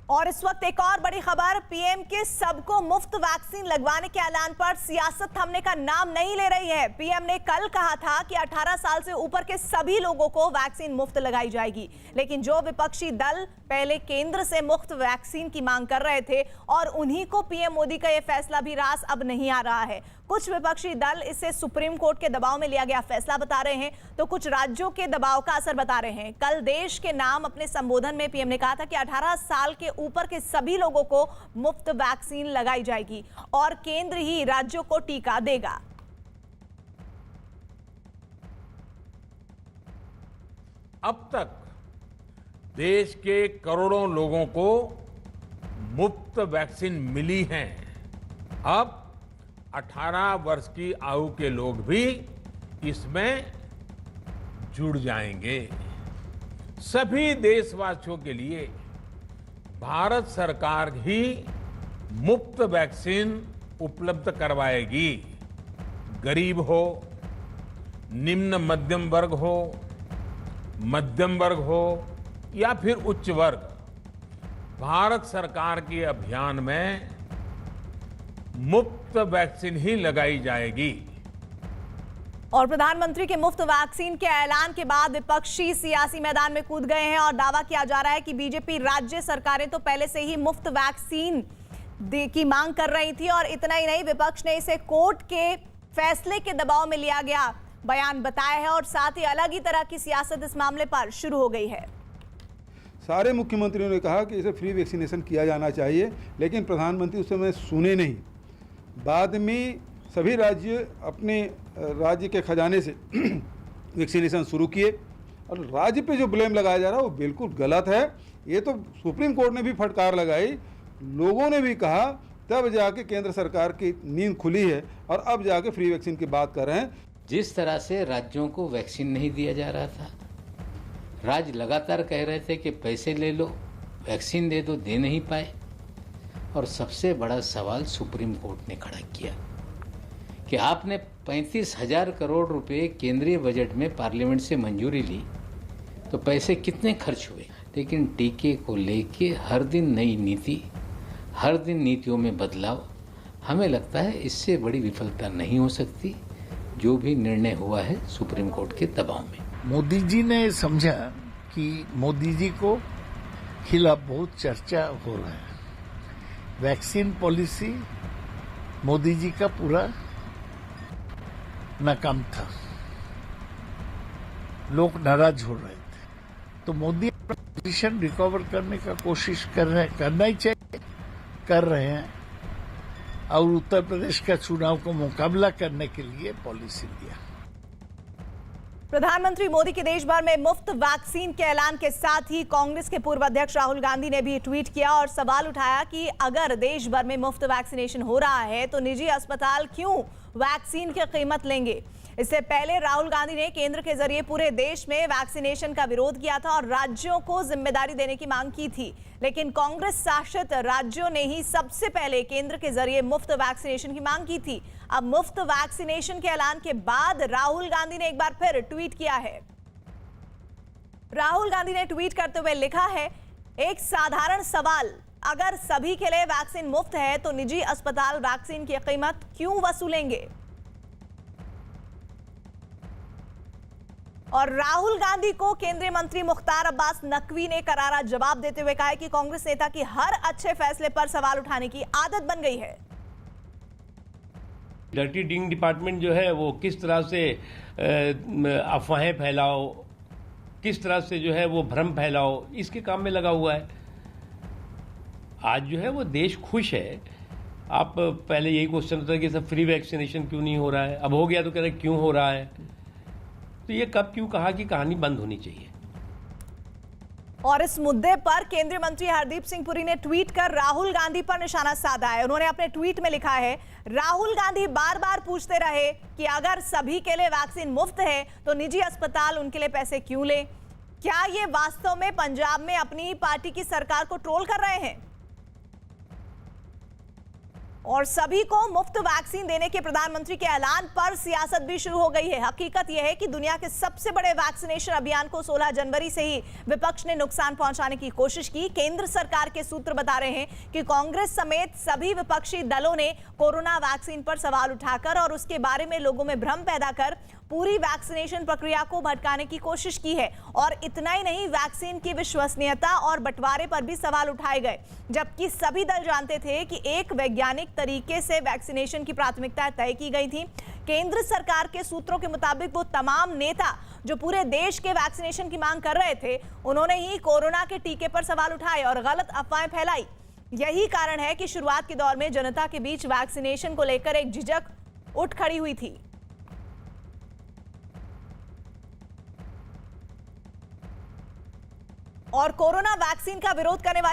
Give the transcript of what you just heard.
और इस वक्त एक और बड़ी खबर, पीएम के सबको मुफ्त वैक्सीन लगवाने के ऐलान पर सियासत थमने का नाम नहीं ले रही है। पीएम ने कल कहा था कि 18 साल से ऊपर के सभी लोगों को वैक्सीन मुफ्त लगाई जाएगी, लेकिन जो विपक्षी दल पहले केंद्र से मुफ्त वैक्सीन की मांग कर रहे थे और उन्हीं को पीएम मोदी का यह फैसला भी रास अब नहीं आ रहा है। कुछ विपक्षी दल इसे सुप्रीम कोर्ट के दबाव में लिया गया फैसला बता रहे हैं, तो कुछ राज्यों के दबाव का असर बता रहे हैं। कल देश के नाम अपने संबोधन में पीएम ने कहा था कि 18 साल के ऊपर के सभी लोगों को मुफ्त वैक्सीन लगाई जाएगी और केंद्र ही राज्यों को टीका देगा। अब तक देश के करोड़ों लोगों को मुफ्त वैक्सीन मिली है। अब 18 वर्ष की आयु के लोग भी इसमें जुड़ जाएंगे। सभी देशवासियों के लिए भारत सरकार ही मुफ्त वैक्सीन उपलब्ध करवाएगी। गरीब हो, निम्न मध्यम वर्ग हो, मध्यम वर्ग हो या फिर उच्च वर्ग, भारत सरकार के अभियान में मुफ्त वैक्सीन ही लगाई जाएगी। और प्रधानमंत्री के मुफ्त वैक्सीन के ऐलान के बाद विपक्षी सियासी मैदान में कूद गए हैं और दावा किया जा रहा है कि बीजेपी राज्य सरकारें तो पहले से ही मुफ्त वैक्सीन की मांग कर रही थी और इतना ही नहीं, विपक्ष ने इसे कोर्ट के फैसले के दबाव में लिया गया बयान बताया है और साथ ही अलग ही तरह की सियासत इस मामले पर शुरू हो गई है। सारे मुख्यमंत्रियों ने कहा कि इसे फ्री वैक्सीनेशन किया जाना चाहिए, लेकिन प्रधानमंत्री उस समय सुने नहीं। बाद में सभी राज्य अपने राज्य के खजाने से वैक्सीनेशन शुरू किए और राज्य पे जो ब्लेम लगाया जा रहा है वो बिल्कुल गलत है। ये तो सुप्रीम कोर्ट ने भी फटकार लगाई, लोगों ने भी कहा, तब जाके केंद्र सरकार की नींद खुली है और अब जाके फ्री वैक्सीन की बात कर रहे हैं। जिस तरह से राज्यों को वैक्सीन नहीं दिया जा रहा था, राज्य लगातार कह रहे थे कि पैसे ले लो, वैक्सीन दे दो, दे नहीं पाए। और सबसे बड़ा सवाल सुप्रीम कोर्ट ने खड़ा किया कि आपने 35,000 करोड़ रुपए केंद्रीय बजट में पार्लियामेंट से मंजूरी ली, तो पैसे कितने खर्च हुए। लेकिन टीके को लेके हर दिन नई नीति, हर दिन नीतियों में बदलाव, हमें लगता है इससे बड़ी विफलता नहीं हो सकती। जो भी निर्णय हुआ है सुप्रीम कोर्ट के दबाव में। मोदी जी ने समझा कि मोदी जी को खिलाफ बहुत चर्चा हो रहा है। वैक्सीन पॉलिसी मोदी जी का पूरा नाकाम था, लोग नाराज हो रहे थे, तो मोदी अपना पोजीशन रिकवर करने का कोशिश कर रहे हैं, करना ही चाहिए, कर रहे हैं और उत्तर प्रदेश का चुनाव को मुकाबला करने के लिए पॉलिसी लिया। प्रधानमंत्री मोदी के देश भर में मुफ्त वैक्सीन के ऐलान के साथ ही कांग्रेस के पूर्व अध्यक्ष राहुल गांधी ने भी ट्वीट किया और सवाल उठाया कि अगर देश भर में मुफ्त वैक्सीनेशन हो रहा है तो निजी अस्पताल क्यों वैक्सीन की कीमत लेंगे। इससे पहले राहुल गांधी ने केंद्र के जरिए पूरे देश में वैक्सीनेशन का विरोध किया था और राज्यों को जिम्मेदारी देने की मांग की थी, लेकिन कांग्रेस शासित राज्यों ने ही सबसे पहले केंद्र के जरिए मुफ्त वैक्सीनेशन की मांग की थी। अब मुफ्त वैक्सीनेशन के ऐलान के बाद राहुल गांधी ने एक बार फिर ट्वीट किया है। राहुल गांधी ने ट्वीट करते हुए लिखा है, एक साधारण सवाल, अगर सभी के लिए वैक्सीन मुफ्त है तो निजी अस्पताल वैक्सीन की कीमत क्यों वसूलेंगे। और राहुल गांधी को केंद्रीय मंत्री मुख्तार अब्बास नकवी ने करारा जवाब देते हुए कहा है कि कांग्रेस नेता की हर अच्छे फैसले पर सवाल उठाने की आदत बन गई है। डर्टी डिंग डिपार्टमेंट जो है वो किस तरह से अफवाहें फैलाओ, किस तरह से जो है वो भ्रम फैलाओ, इसके काम में लगा हुआ है। आज जो है वो देश खुश है। आप पहले यही क्वेश्चन होता है कि सब फ्री वैक्सीनेशन क्यों नहीं हो रहा है, अब हो गया तो कह रहे क्यों हो रहा है। तो ये कब क्यों कहा कि कहानी बंद होनी चाहिए। और इस मुद्दे पर केंद्रीय मंत्री हरदीप सिंह पुरी ने ट्वीट कर राहुल गांधी पर निशाना साधा है। उन्होंने अपने ट्वीट में लिखा है, राहुल गांधी बार बार पूछते रहे कि अगर सभी के लिए वैक्सीन मुफ्त है तो निजी अस्पताल उनके लिए पैसे क्यों ले। क्या ये वास्तव में पंजाब में अपनी पार्टी की सरकार को ट्रोल कर रहे हैं। और सभी को मुफ्त वैक्सीन देने के प्रधानमंत्री के ऐलान पर सियासत भी शुरू हो गई है। हकीकत यह है कि दुनिया के सबसे बड़े वैक्सीनेशन अभियान को 16 जनवरी से ही विपक्ष ने नुकसान पहुंचाने की कोशिश की। केंद्र सरकार के सूत्र बता रहे हैं कि कांग्रेस समेत सभी विपक्षी दलों ने कोरोना वैक्सीन पर सवाल उठाकर और उसके बारे में लोगों में भ्रम पैदा कर पूरी वैक्सीनेशन प्रक्रिया को भटकाने की कोशिश की है। और इतना ही नहीं, वैक्सीन की विश्वसनीयता और बंटवारे पर भी सवाल उठाए गए, जबकि सभी दल जानते थे कि एक वैज्ञानिक तरीके से वैक्सीनेशन की प्राथमिकता तय की गई थी। केंद्र सरकार के सूत्रों के मुताबिक वो तमाम नेता जो पूरे देश के वैक्सीनेशन की मांग कर रहे थे, उन्होंने ही कोरोना के टीके पर सवाल उठाए और गलत अफवाहें फैलाई। यही कारण है कि शुरुआत के दौर में जनता के बीच वैक्सीनेशन को लेकर एक झिझक उठ खड़ी हुई थी। और कोरोना वैक्सीन का विरोध करने वाले